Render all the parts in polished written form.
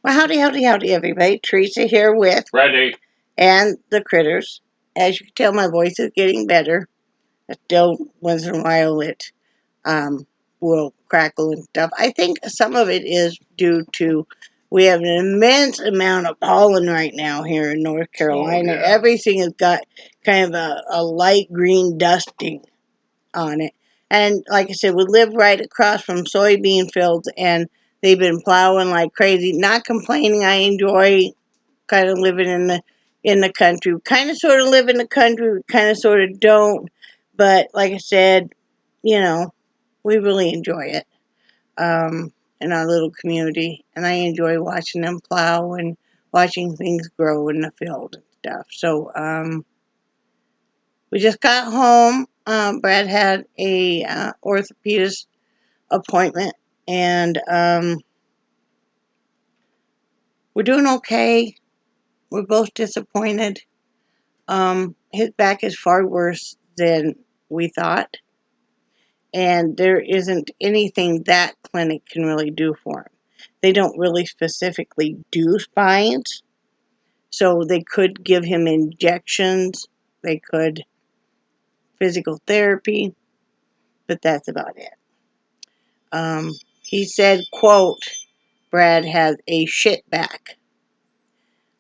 Well, howdy, howdy, howdy, everybody. Teresa here with Ready. and the critters. As you can tell, my voice is getting better. Still, once in a while, it will crackle and stuff. I think some of it is due to we have an immense amount of pollen right now here in North Carolina. yeah. Everything has got kind of a light green dusting on it. And like I said, we live right across from soybean fields, and they've been plowing like crazy. Not complaining. I enjoy kind of living in the country. We kind of sort of live in the country. We kind of sort of don't. But like I said, you know, we really enjoy it in our little community, and I enjoy watching them plow and watching things grow in the field and stuff. So we just got home. Brad had a orthopedist appointment, and we're doing okay. We're both disappointed. His back is far worse than we thought, and there isn't anything that clinic can really do for him. They don't really specifically do spines, so they could give him injections, they could physical therapy, but that's about it. He said, quote, Brad has a shit back,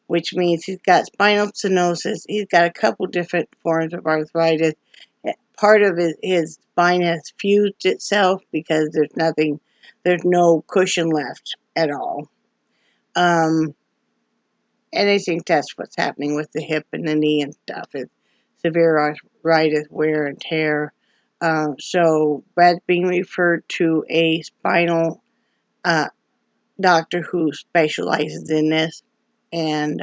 which means he's got spinal stenosis. He's got a couple different forms of arthritis. Part of his spine has fused itself because there's no cushion left at all. And I think that's what's happening with the hip and the knee and stuff. It's severe arthritis, wear and tear. So Brad's being referred to a spinal doctor who specializes in this, and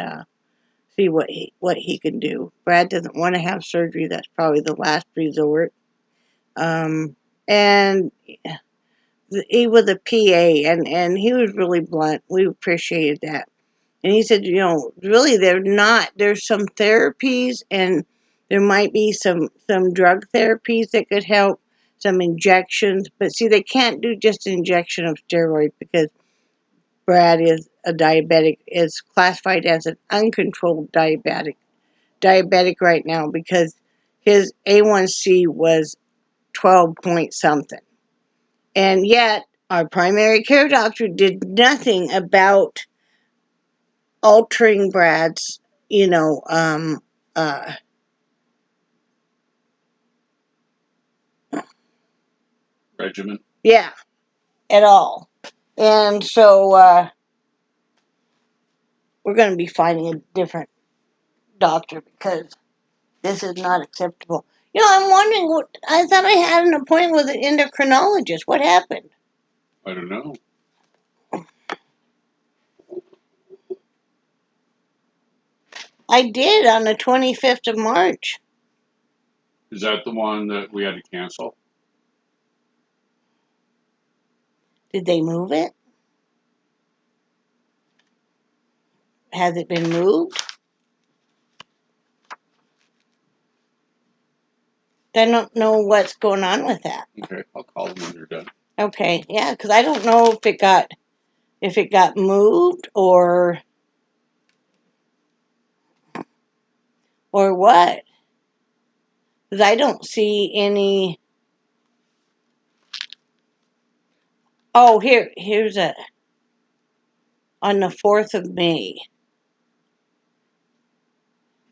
see what he can do. Brad doesn't want to have surgery. That's probably the last resort. And he was a PA, and he was really blunt. We appreciated that. And he said, really, there's some therapies, and there might be some drug therapies that could help, some injections. But see, they can't do just an injection of steroids because Brad is a diabetic, is classified as an uncontrolled diabetic right now because his A1C was 12 point something. And yet, our primary care doctor did nothing about altering Brad's, Regimen. yeah, at all. And so we're going to be finding a different doctor because this is not acceptable. I'm wondering I thought I had an appointment with an endocrinologist. What happened? I don't know. I did on the 25th of March. Is that the one that we had to cancel? Did they move it? Has it been moved? I don't know what's going on with that. Okay, I'll call them when they're done. Okay, yeah, because I don't know if it got moved or what. Because I don't see any. Oh, here's on the 4th of May.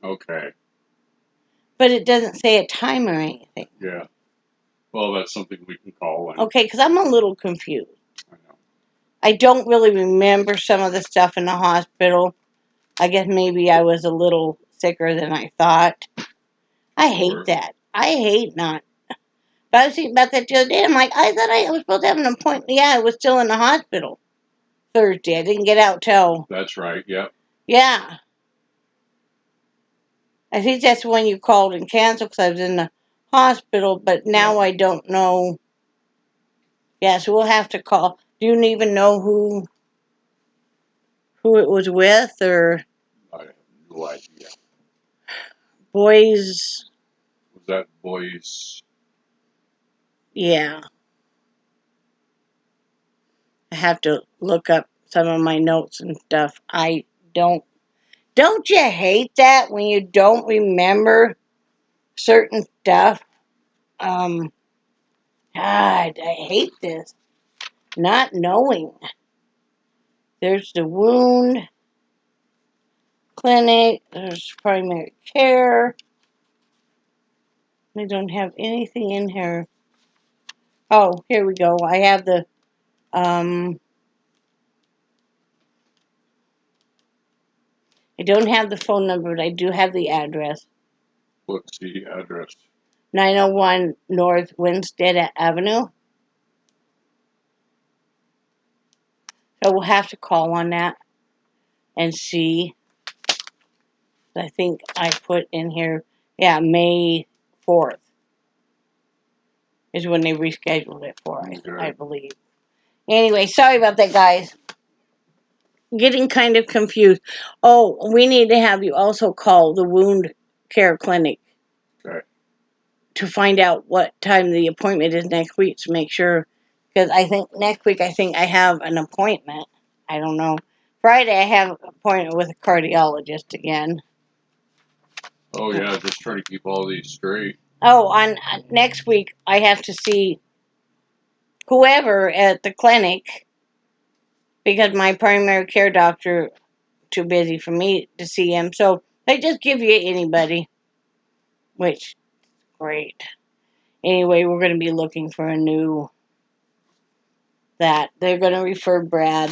Okay. But it doesn't say a time or anything. Yeah. Well, that's something we can call when. Okay, because I'm a little confused. I know. I don't really remember some of the stuff in the hospital. I guess maybe I was a little sicker than I thought. I hate that. I hate not. But I was thinking about that the other day. I'm like, I thought I was supposed to have an appointment. Yeah, I was still in the hospital Thursday. I didn't get out till. That's right. Yep. Yeah. I think that's when you called and canceled because I was in the hospital. But now I don't know. Yeah, so we'll have to call. Do you even know who it was with, or I have no idea. boys? Was that boys? Yeah. I have to look up some of my notes and stuff. I don't. Don't you hate that when you don't remember certain stuff? God, I hate this. Not knowing. There's the wound clinic. There's primary care. They don't have anything in here. Oh, here we go. I have the I don't have the phone number, but I do have the address. What's the address? 901 North Winstead Avenue. So we'll have to call on that and see. I think I put in here, yeah, May 4th is when they rescheduled it for, I believe. Anyway, sorry about that, guys. Getting kind of confused. Oh, we need to have you also call the wound care clinic. Okay. To find out what time the appointment is next week to make sure. Because I think next week I have an appointment. I don't know. Friday I have an appointment with a cardiologist again. Oh yeah, just trying to keep all these straight. Oh, on next week I have to see whoever at the clinic because my primary care doctor too busy for me to see him. So they just give you anybody, which great. Anyway, we're going to be looking for a new that. They're going to refer Brad.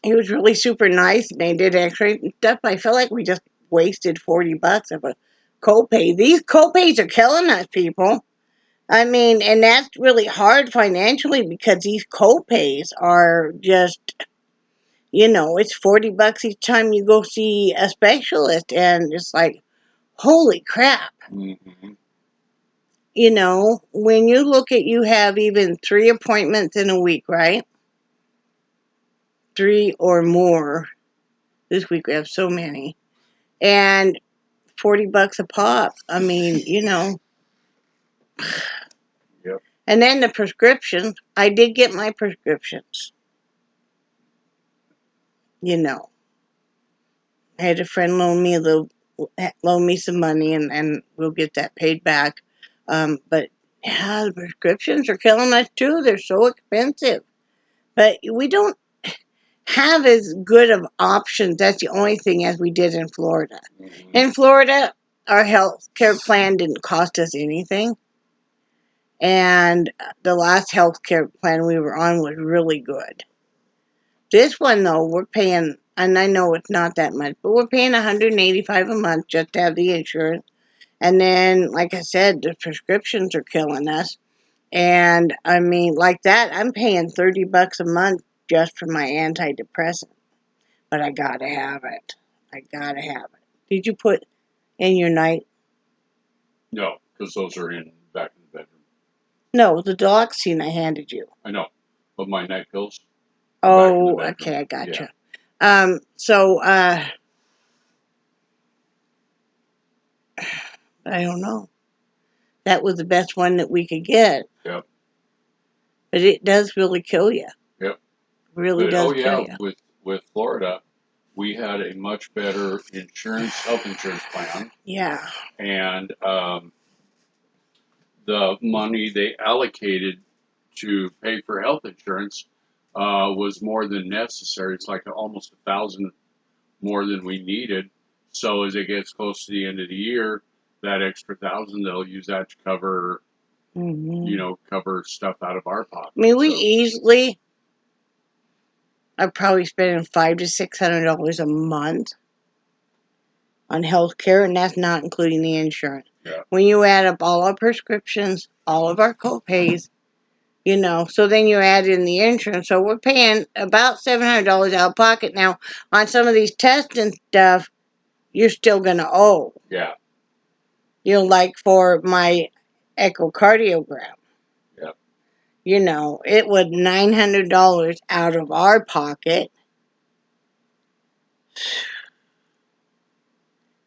He was really super nice, and they did X-ray stuff. I feel like we just wasted $40 of a copay. These copays are killing us, people. I mean, and that's really hard financially because these copays are just, it's $40 each time you go see a specialist, and it's like, holy crap. Mm-hmm. When you look at you have even 3 appointments in a week, right? 3 or more. This week we have so many. And $40 a pop. I mean, Yep. And then the prescriptions. I did get my prescriptions. I had a friend loan me some money, and we'll get that paid back. But yeah, the prescriptions are killing us too. They're so expensive. But we don't have as good of options. That's the only thing as we did in Florida. Mm-hmm. In Florida, our health care plan didn't cost us anything. And the last health care plan we were on was really good. This one, though, we're paying, and I know it's not that much, but we're paying $185 a month just to have the insurance. And then, like I said, the prescriptions are killing us. And I mean, like that, I'm paying $30 a month just for my antidepressant. But I gotta have it. I gotta have it. Did you put in your night? No, because those are back in the bedroom. No, the Doloxine I handed you. I know, but my night pills. Oh, okay, I gotcha. Yeah. I don't know. That was the best one that we could get. Yep. But it does really kill you. Yep. Really does kill you. With Florida, we had a much better health insurance plan. Yeah. And the money they allocated to pay for health insurance was more than necessary. It's like almost $1,000 more than we needed. So as it gets close to the end of the year, that extra $1,000 they'll use that to cover, cover stuff out of our pocket. I mean, we easily are probably spending $500 to $600 a month on health care, and that's not including the insurance. Yeah. When you add up all our prescriptions, all of our co-pays, so then you add in the insurance. So we're paying about $700 out of pocket. Now, on some of these tests and stuff, you're still going to owe. Yeah. Like for my echocardiogram. Yep. It was $900 out of our pocket.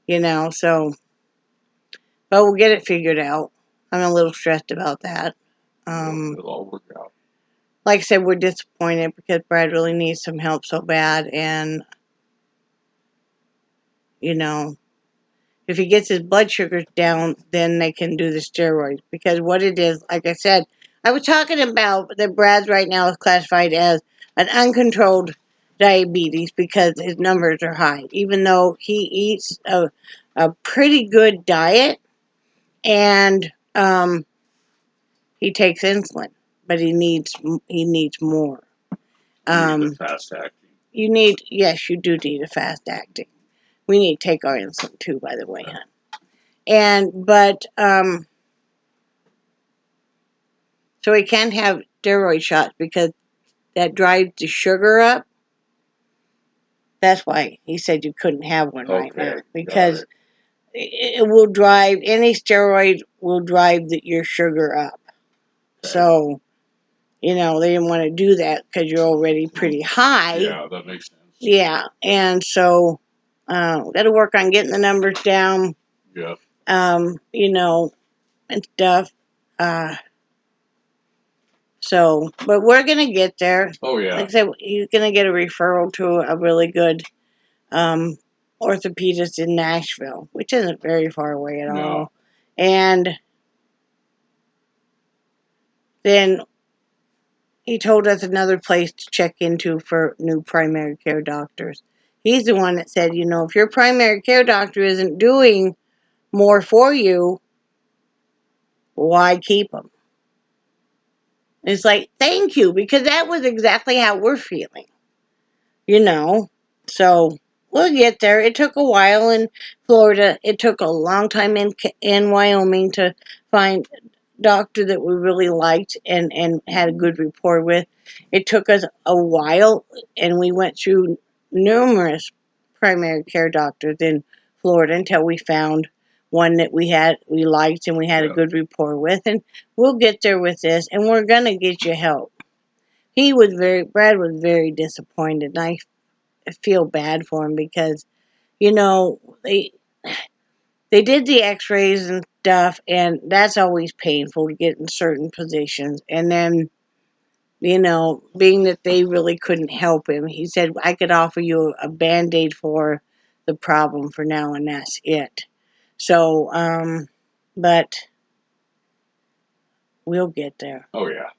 So, but we'll get it figured out. I'm a little stressed about that. It'll all work out. like I said, we're disappointed because Brad really needs some help so bad. And, if he gets his blood sugars down, then they can do the steroids. Because what it is, like I said, I was talking about that Brad's right now is classified as an uncontrolled diabetes because his numbers are high. Even though he eats a pretty good diet and he takes insulin, but he needs more. You need the fast acting. Yes, you do need a fast acting. We need to take our insulin too, by the way, hon. So he can't have steroid shots because that drives the sugar up. That's why he said you couldn't have one right now, because it will drive, any steroid will drive your sugar up. Okay. So, they didn't want to do that because you're already pretty high. Yeah, that makes sense. Yeah, and so got to work on getting the numbers down. Yeah. And stuff. But we're gonna get there. Oh yeah. Like I said, he's gonna get a referral to a really good orthopedist in Nashville, which isn't very far away at all. And then he told us another place to check into for new primary care doctors. He's the one that said, if your primary care doctor isn't doing more for you, why keep them? It's like, thank you, because that was exactly how we're feeling. So we'll get there. It took a while in Florida. It took a long time in Wyoming to find a doctor that we really liked and had a good rapport with. It took us a while, and we went through numerous primary care doctors in Florida until we found one that we liked and we had a good rapport with. And we'll get there with this, and we're gonna get you help. Brad was very disappointed, and I feel bad for him because, they did the x-rays and stuff, and that's always painful to get in certain positions. And then, being that they really couldn't help him, he said, I could offer you a Band-Aid for the problem for now, and that's it. So, but we'll get there. Oh yeah.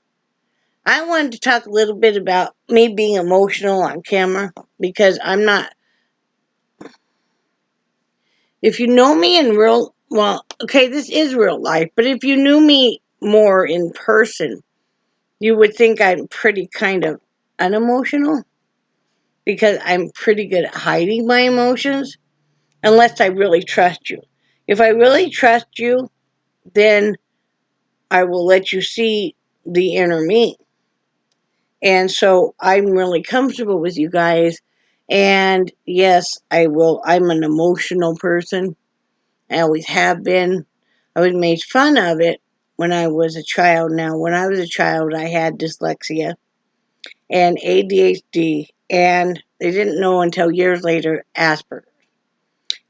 I wanted to talk a little bit about me being emotional on camera because I'm not. If you know me in this is real life, but if you knew me more in person, you would think I'm pretty kind of unemotional because I'm pretty good at hiding my emotions unless I really trust you. If I really trust you, then I will let you see the inner me. And so I'm really comfortable with you guys. And yes, I will. I'm an emotional person. I always have been. I was made fun of it when I was a child. Now, when I was a child, I had dyslexia and ADHD, and they didn't know until years later Asperger's.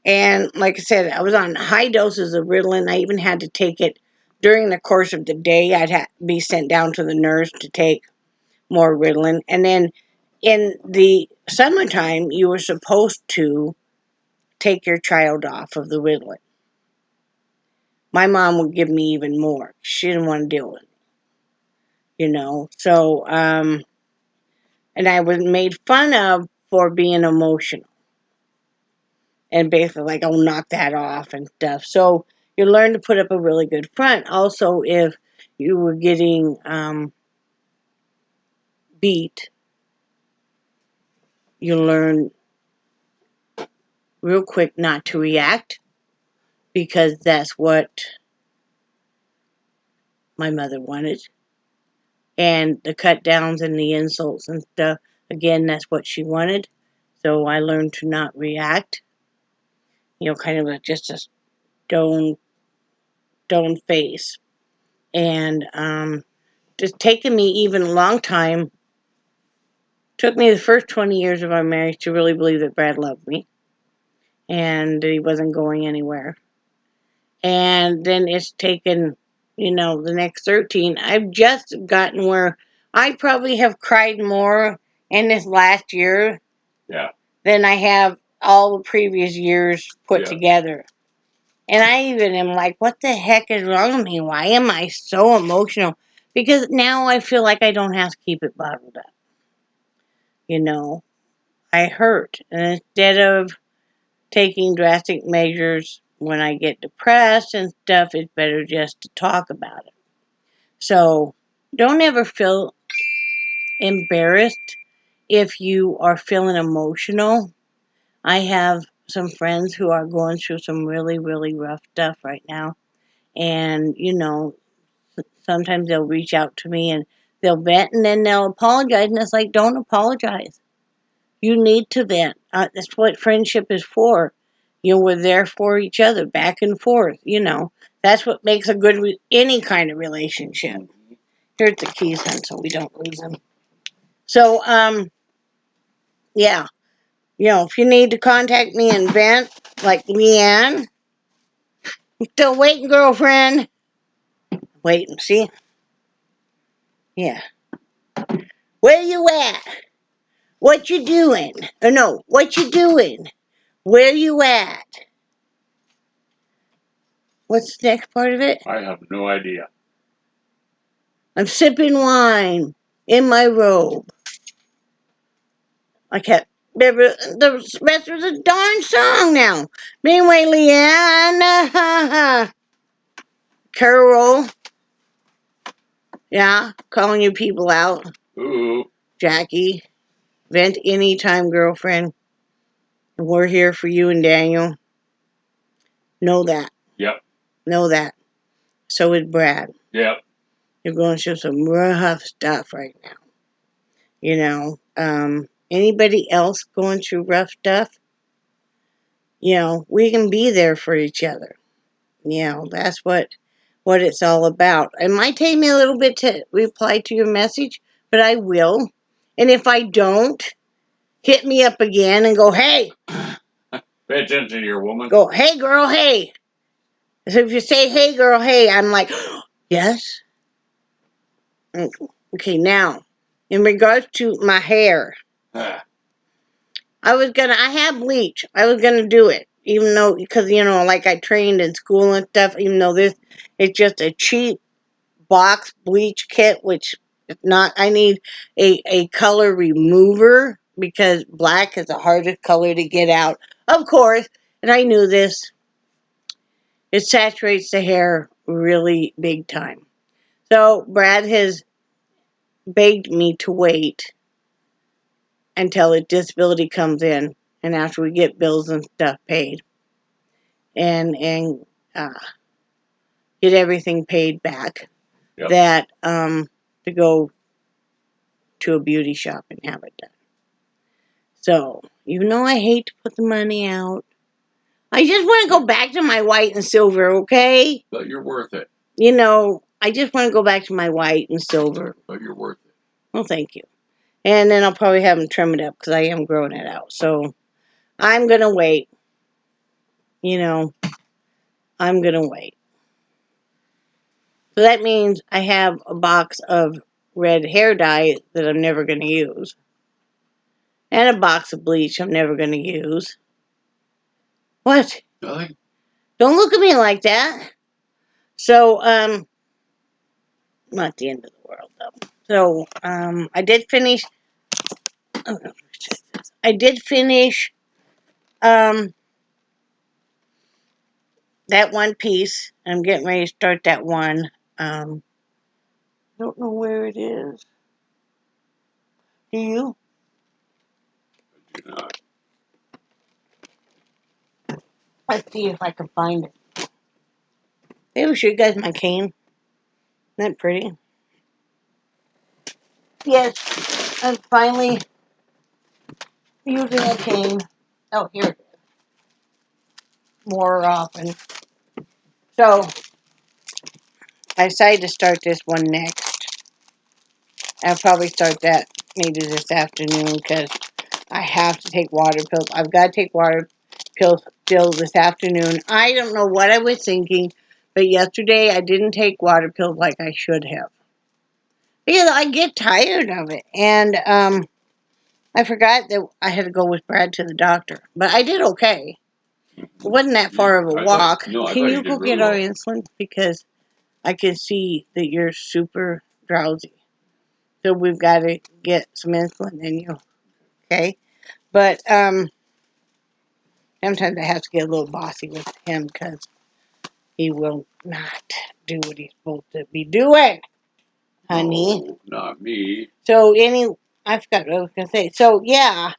And like I said, I was on high doses of Ritalin. I even had to take it during the course of the day. I'd be sent down to the nurse to take more Ritalin. And then in the summertime, you were supposed to take your child off of the Ritalin. My mom would give me even more. She didn't want to deal with it, So, and I was made fun of for being emotional. And basically, like, I'll knock that off and stuff. So, you learn to put up a really good front. Also, if you were getting beat, you learn real quick not to react because that's what my mother wanted. And the cut downs and the insults and stuff, again, that's what she wanted. So I learned to not react. Kind of just a stone face. And just taken me even a long time. Took me the first 20 years of our marriage to really believe that Brad loved me. And he wasn't going anywhere. And then it's taken, the next 13. I've just gotten where I probably have cried more in this last year Yeah. than I have all the previous years put Yeah. together. And I even am like, what the heck is wrong with me? Why am I so emotional? Because now I feel like I don't have to keep it bottled up. You know, I hurt. And instead of taking drastic measures when I get depressed and stuff, it's better just to talk about it. So don't ever feel embarrassed if you are feeling emotional. I have some friends who are going through some really, really rough stuff right now. And, sometimes they'll reach out to me and they'll vent and then they'll apologize. And it's like, don't apologize. You need to vent. That's what friendship is for. We're there for each other, back and forth. That's what makes a good, any kind of relationship. Here's the keys, hun, so we don't lose them. So, yeah. If you need to contact me and vent, like Leanne, I'm still waiting, girlfriend. Waiting, see? Yeah. Where you at? What you doing? Or no, what you doing? Where you at? What's the next part of it? I have no idea. I'm sipping wine in my robe. I can't remember the rest of the darn song now. Anyway, Leanne, Carol, yeah, calling you people out. Ooh. Jackie, vent anytime, girlfriend. We're here for you and Daniel. Know that. Yep. Know that. So is Brad. Yep. You're going through some rough stuff right now. Anybody else going through rough stuff? We can be there for each other. That's what it's all about. It might take me a little bit to reply to your message, but I will. And if I don't, hit me up again and go, hey. Pay attention here, woman. Go, hey, girl, hey. So if you say, hey, girl, hey, I'm like, yes. Okay, now, in regards to my hair, I have bleach. I was going to do it. Even though, because, like I trained in school and stuff, even though it's just a cheap box bleach kit, which is not, I need a color remover because black is the hardest color to get out. Of course, and I knew this, it saturates the hair really big time. So Brad has begged me to wait until a disability comes in and after we get bills and stuff paid and get everything paid back. Yep. That to go to a beauty shop and have it done. So, even though I hate to put the money out, I just want to go back to my white and silver, okay? But you're worth it. I just want to go back to my white and silver. But you're worth it. Well, thank you. And then I'll probably have them trim it up because I am growing it out. So, I'm going to wait. I'm going to wait. So that means I have a box of red hair dye that I'm never going to use. And a box of bleach I'm never going to use. What? Nothing. Don't look at me like that. So, not the end of the world, though. So, I did finish, that one piece. I'm getting ready to start that one. I don't know where it is. Do you? I do not. Let's see if I can find it. Maybe I'll show you guys my cane. Isn't that pretty? Yes, I'm finally using a cane. Oh, here it is. More often. So, I decided to start this one next. I'll probably start that maybe this afternoon because I have to take water pills. I've got to take water pills still this afternoon. I don't know what I was thinking, but yesterday I didn't take water pills like I should have. Because I get tired of it. And I forgot that I had to go with Brad to the doctor. But I did okay. It wasn't that far of a walk. No, I Can thought you you did go really get our well. insulin? Because I can see that you're super drowsy. So we've got to get some insulin in you. Okay? But sometimes I have to get a little bossy with him because he will not do what he's supposed to be doing, honey. No, not me. So I forgot what I was gonna say. So yeah,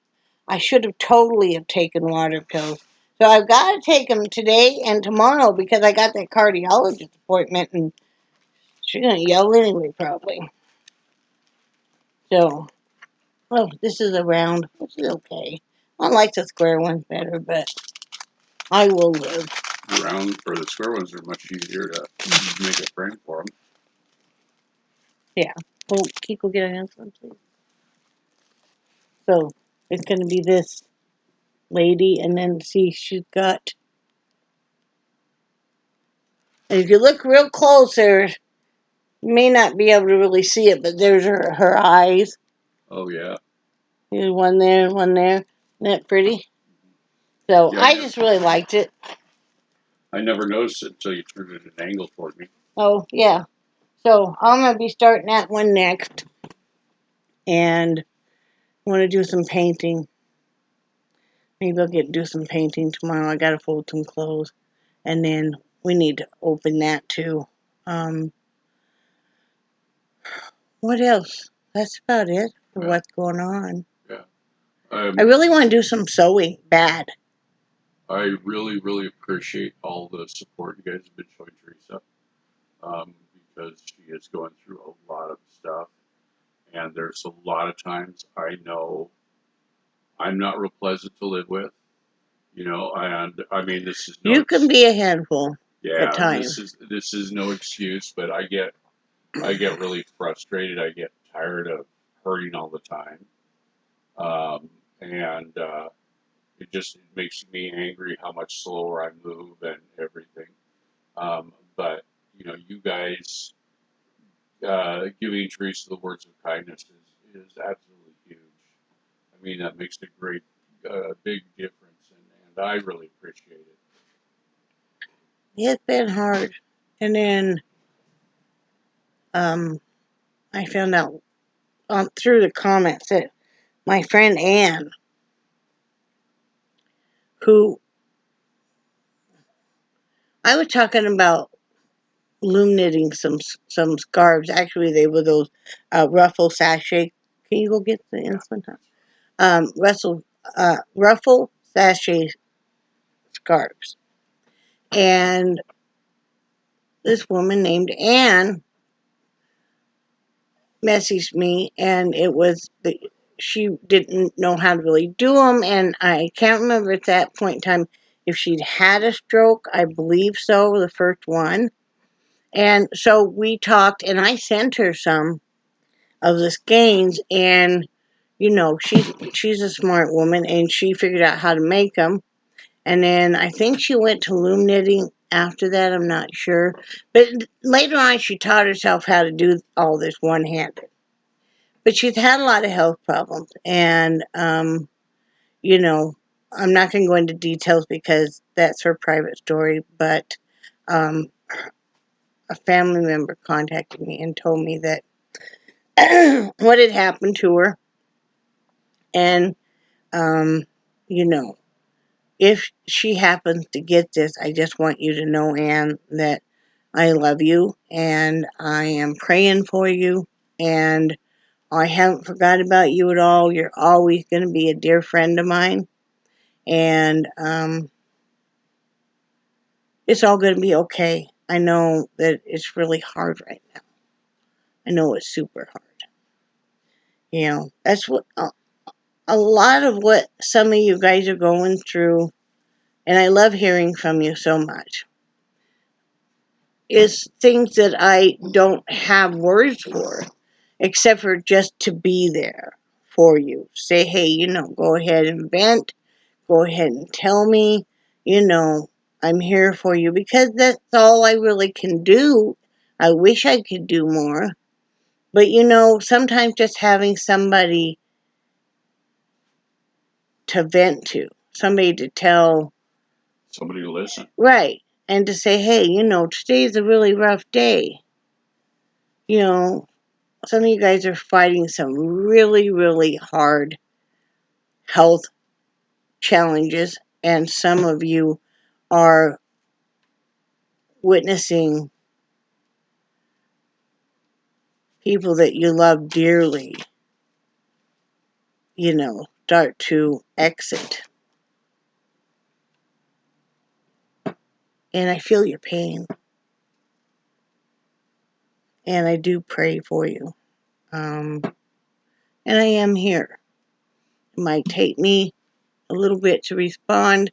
I should have totally have taken water pills. So I've got to take them today and tomorrow because I got that cardiologist appointment, and she's gonna yell anyway, probably. So, oh, this is a round, which is okay. I like the square ones better, but I will live. Round for the square ones are much easier to make a frame for them. Yeah. Oh, Kiko, get an insulin, please. So it's gonna be this lady, and then see, she's got. And if you look real close, there you may not be able to really see it, but there's her eyes. Oh yeah. There's one there, one there. Isn't that pretty? So Yeah, I just really liked it. I never noticed it until you turned it at an angle toward me. Oh yeah. So I'm gonna be starting that one next, and want to do some painting. Maybe I'll do some painting tomorrow. I gotta fold some clothes, and then we need to open that too. Um, what else? That's about it for Yeah. what's going on. Yeah. I really want to do some sewing bad. I really, really appreciate all the support you guys have been showing Teresa, because she is going through a lot of stuff, and there's a lot of times I know I'm not real pleasant to live with, and I mean this is no You can be a handful at yeah, times. this is no excuse, but I get really frustrated. I get tired of hurting all the time, and it makes me angry how much slower I move and everything. But you guys giving Teresa the words of kindness is absolutely huge. I mean, that makes a great, big difference, and I really appreciate it. It's been hard. And then I found out through the comments that my friend Anne, who I was talking about loom knitting some scarves. Actually, they were those ruffle sachet. Can you go get the insulin? Ruffle sachet scarves. And this woman named Anne messaged me, and she didn't know how to really do them, and I can't remember at that point in time if she'd had a stroke. I believe so, the first one. And so we talked, and I sent her some of the skeins, and she's a smart woman, and she figured out how to make them. And then I think she went to loom knitting after that. I'm not sure, but later on she taught herself how to do all this one-handed. But she's had a lot of health problems, and you know, I'm not going to go into details because that's her private story. But um, a family member contacted me and told me that what had happened to her, and um, you know, if she happens to get this, I just want you to know, Anne, that I love you and I am praying for you, and I haven't forgot about you at all. You're always going to be a dear friend of mine, and it's all going to be okay. I know that it's really hard right now. I know it's super hard. That's what a lot of what some of you guys are going through, and I love hearing from you so much, is things that I don't have words for, except for just to be there for you. Say, hey, go ahead and vent. Go ahead and tell me, I'm here for you, because that's all I really can do. I wish I could do more, But sometimes just having somebody to vent to, somebody to tell, somebody to listen. right, and to say, hey, today's a really rough day. Some of you guys are fighting some really, really hard health challenges, and some of you are witnessing people that you love dearly, start to exit. And I feel your pain. And I do pray for you. And I am here. It might take me a little bit to respond,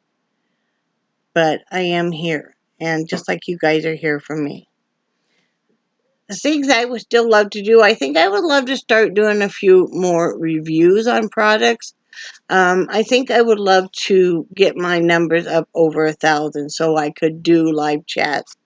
but I am here. And just like you guys are here for me. The things I would still love to do, I think I would love to start doing a few more reviews on products. I think I would love to get my numbers up over 1,000 so I could do live chats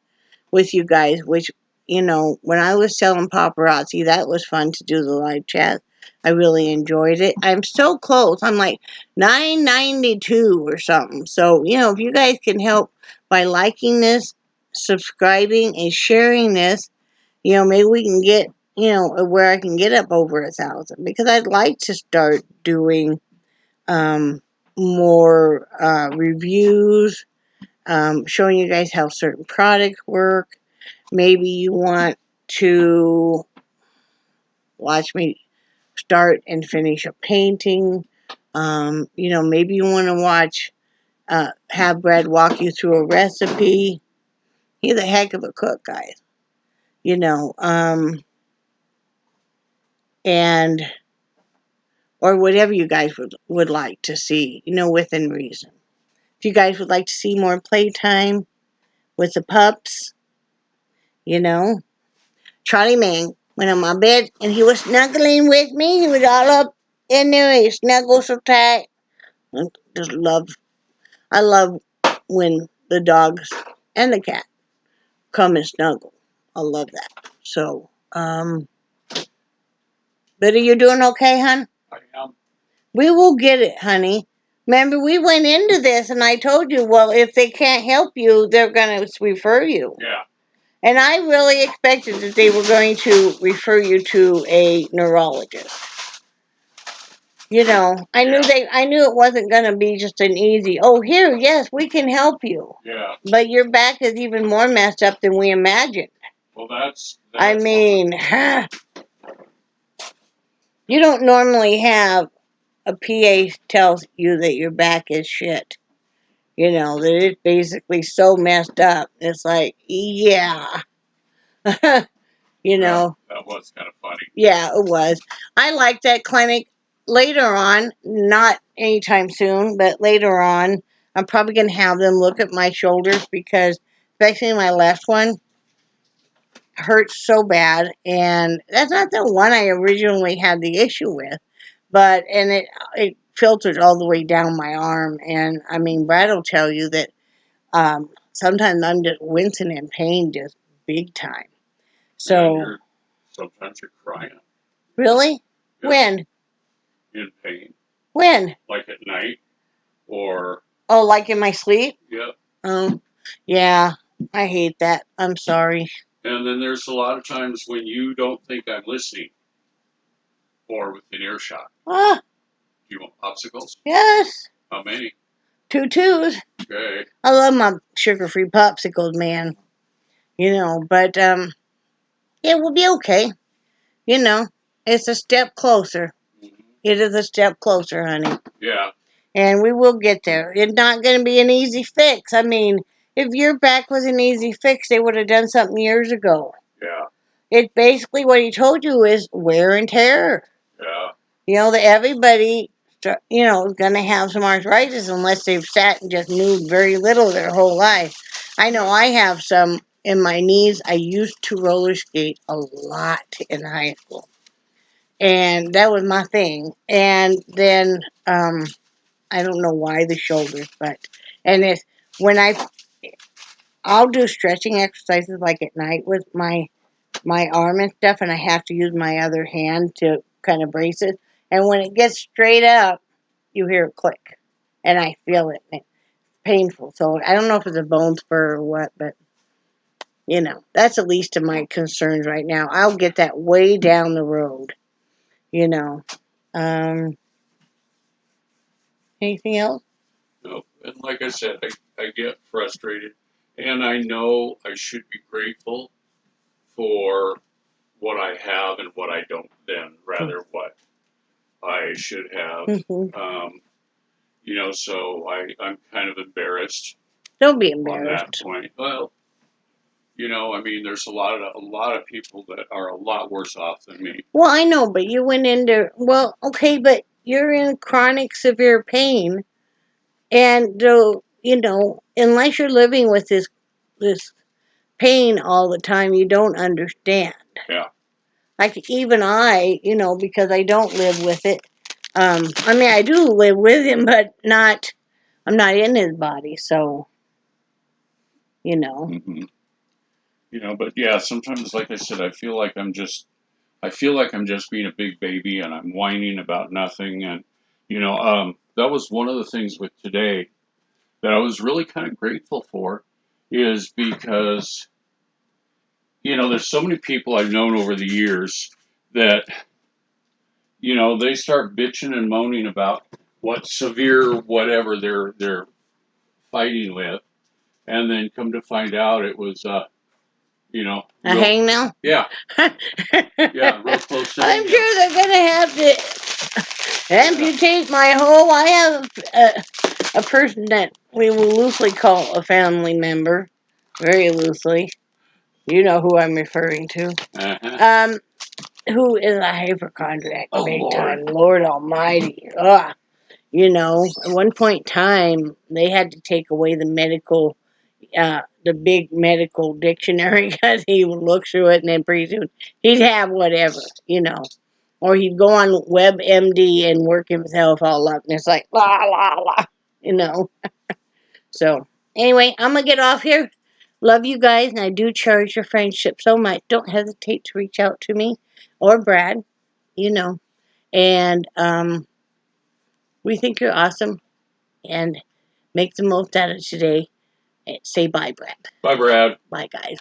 with you guys, which, when I was selling paparazzi, that was fun to do the live chat. I really enjoyed it. I'm so close. I'm like 992 or something. So, if you guys can help by liking this, subscribing, and sharing this, maybe we can get, where I can get up over 1,000, because I'd like to start doing more reviews, showing you guys how certain products work. Maybe you want to watch me start and finish a painting. Maybe you want to watch, have Brad walk you through a recipe. He's a heck of a cook, guys. And or whatever you guys would like to see, within reason. If you guys would like to see more playtime with the pups, Charlie Mang went on my bed and he was snuggling with me. He was all up in there. He snuggled so tight. I love when the dogs and the cat come and snuggle. I love that. So, Betty, you doing okay, hon? I am. We will get it, honey. Remember, we went into this and I told you, well, if they can't help you, they're going to refer you. Yeah. And I really expected that they were going to refer you to a neurologist. I knew it wasn't going to be just an easy, oh, here, yes, we can help you. Yeah. But your back is even more messed up than we imagined. Well, that's I mean, you don't normally have a PA tells you that your back is shit. That it's basically so messed up. It's like, yeah. That was kind of funny. Yeah, it was. I like that clinic. Later on, not anytime soon, but later on, I'm probably going to have them look at my shoulders, because especially my left one hurts so bad, and that's not the one I originally had the issue with, and it filtered all the way down my arm, and I mean, Brad will tell you that sometimes I'm just wincing in pain, just big time. So sometimes you're crying. Really? Yeah. When? In pain. When? Like at night, or Oh, like in my sleep? Yeah. Yeah. I hate that. I'm sorry. And then there's a lot of times when you don't think I'm listening, or within earshot. Ah. Do you want popsicles? Yes. How many? 2 twos. Okay. I love my sugar-free popsicles, man. But it will be okay. It's a step closer. Mm-hmm. It is a step closer, honey. Yeah. And we will get there. It's not going to be an easy fix. I mean, if your back was an easy fix, they would have done something years ago. Yeah. It basically, what he told you is wear and tear. Yeah. That everybody, is going to have some arthritis unless they've sat and just moved very little their whole life. I know I have some in my knees. I used to roller skate a lot in high school. And that was my thing. And then, I don't know why the shoulders, and it's when I'll do stretching exercises like at night with my my arm and stuff, and I have to use my other hand to kind of brace it. And when it gets straight up, you hear it click, and I feel it. And it's painful. So I don't know if it's a bone spur or what, but that's the least of my concerns right now. I'll get that way down the road. You know. Anything else? No, and like I said, I get frustrated, and I know I should be grateful for what I have and what I don't, than rather what I should have. So I'm kind of embarrassed Don't be on that embarrassed. point. Well, I mean, there's a lot of people that are a lot worse off than me. Well, I know, but you went into okay, but you're in chronic severe pain, and unless you're living with this pain all the time, you don't understand. Yeah. Like even I, because I don't live with it. I mean, I do live with him, but not. I'm not in his body, so. Mm-hmm. But yeah, sometimes, like I said, I feel like I'm just being a big baby and I'm whining about nothing. And that was one of the things with today that I was really kind of grateful for, is because there's so many people I've known over the years that they start bitching and moaning about what severe whatever they're fighting with, and then come to find out it was a hangnail. Yeah. Yeah, real close to I'm sure they're gonna have to amputate my whole. I have a person that we will loosely call a family member, very loosely. You know who I'm referring to. Uh-huh. Who is a hypochondriac, big Lord. time. Lord Almighty. Ugh. At one point in time, they had to take away the big medical dictionary because he would look through it and then pretty soon he'd have whatever. Or he'd go on WebMD and work himself all up, and it's like, la, la, la. So, anyway, I'm going to get off here. Love you guys, and I do cherish your friendship so much. Don't hesitate to reach out to me or Brad, you know. And we think you're awesome, and make the most out of today. Say bye, Brad. Bye, Brad. Bye, guys.